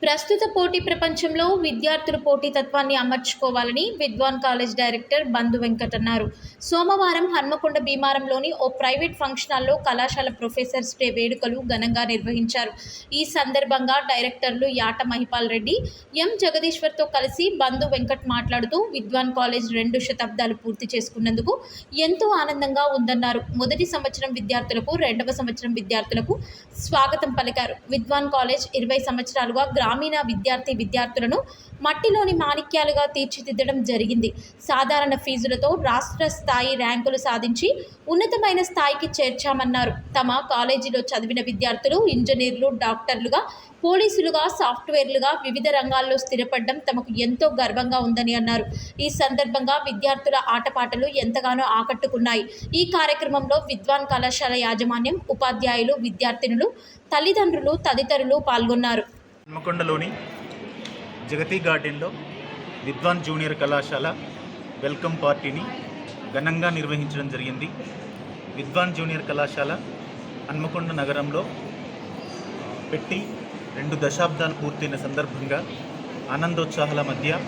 ప్రస్తుత పోటీ ప్రపంచంలో విద్యార్థులు పోటీతత్వాన్ని అమర్చుకోవాలని విద్వాన్ కాలేజ్ డైరెక్టర్ బంధు వెంకట్ అన్నారు. సోమవారం హన్మకొండ భీమారంలోని ఓ ప్రైవేట్ ఫంక్షన్ హాల్లో కళాశాల ప్రొఫెసర్స్ డే వేడుకలు ఘనంగా నిర్వహించారు. ఈ సందర్భంగా డైరెక్టర్లు యాట మహిపాల్ రెడ్డి, ఎం జగదీశ్వర్తో కలిసి బంధు వెంకట్ మాట్లాడుతూ విద్వాన్ కాలేజ్ 2 శతాబ్దాలు పూర్తి చేసుకున్నందుకు ఎంతో ఆనందంగా ఉందన్నారు. మొదటి సంవత్సరం విద్యార్థులకు, 2వ సంవత్సరం విద్యార్థులకు స్వాగతం పలికారు. విద్వాన్ కాలేజ్ 20 సంవత్సరాలుగా గ్రామీణ విద్యార్థులను మట్టిలోని మాణిక్యాలుగా తీర్చిదిద్దడం జరిగింది. సాధారణ ఫీజులతో రాష్ట్ర స్థాయి ర్యాంకులు సాధించి ఉన్నతమైన స్థాయికి చేర్చామన్నారు. తమ కాలేజీలో చదివిన విద్యార్థులు ఇంజనీర్లు, డాక్టర్లుగా, పోలీసులుగా, సాఫ్ట్వేర్లుగా వివిధ రంగాల్లో స్థిరపడడం తమకు ఎంతో గర్వంగా ఉందని అన్నారు. ఈ సందర్భంగా విద్యార్థుల ఆటపాటలు ఎంతగానో ఆకట్టుకున్నాయి. ఈ కార్యక్రమంలో విద్వాన్ కళాశాల యాజమాన్యం, ఉపాధ్యాయులు, విద్యార్థినులు, తల్లిదండ్రులు తదితరులు పాల్గొన్నారు. హన్మకొండలోని జగతి గార్డెన్లో విద్వాన్ జూనియర్ కళాశాల వెల్కమ్ పార్టీని ఘనంగా నిర్వహించడం జరిగింది. విద్వాన్ జూనియర్ కళాశాల హన్మకొండ నగరంలో పెట్టి 2 దశాబ్దాలు పూర్తయిన సందర్భంగా ఆనందోత్సాహాల మధ్య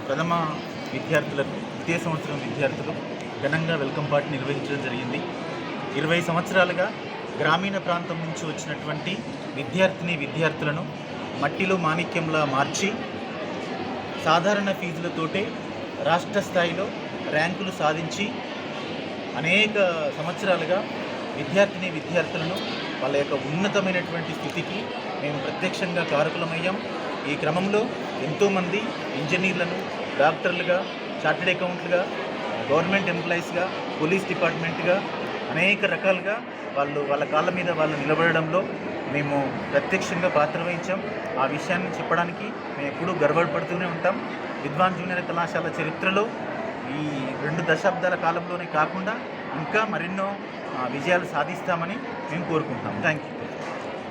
ప్రథమ విద్యార్థులకు, ద్వితీయ సంవత్సరం విద్యార్థులు ఘనంగా వెల్కమ్ పార్టీ నిర్వహించడం జరిగింది. 20 సంవత్సరాలుగా గ్రామీణ ప్రాంతం నుంచి వచ్చినటువంటి విద్యార్థులను మట్టిలో మాణిక్యంలా మార్చి సాధారణ ఫీజులతోటే రాష్ట్ర స్థాయిలో ర్యాంకులు సాధించి అనేక సంవత్సరాలుగా విద్యార్థులను వాళ్ళ యొక్క ఉన్నతమైనటువంటి స్థితికి మేము ప్రత్యక్షంగా కారకులమయ్యాం. ఈ క్రమంలో ఎంతోమంది ఇంజనీర్లను, డాక్టర్లుగా, చార్టెడ్ అకౌంట్లుగా, గవర్నమెంట్ ఎంప్లాయీస్గా, పోలీస్ డిపార్ట్మెంట్గా అనేక రకాలుగా వాళ్ళ కాళ్ళ మీద వాళ్ళు నిలబడడంలో మేము ప్రత్యక్షంగా పాత్ర వహించాం. ఆ విషయాన్ని చెప్పడానికి మేము ఎప్పుడూ గర్వపడుతూనే ఉంటాం. విద్వాన్ జూనియర్ కళాశాల చరిత్రలో ఈ 2 దశాబ్దాల కాలంలోనే కాకుండా ఇంకా మరెన్నో విజయాలు సాధిస్తామని మేము కోరుకుంటాం. Thank you.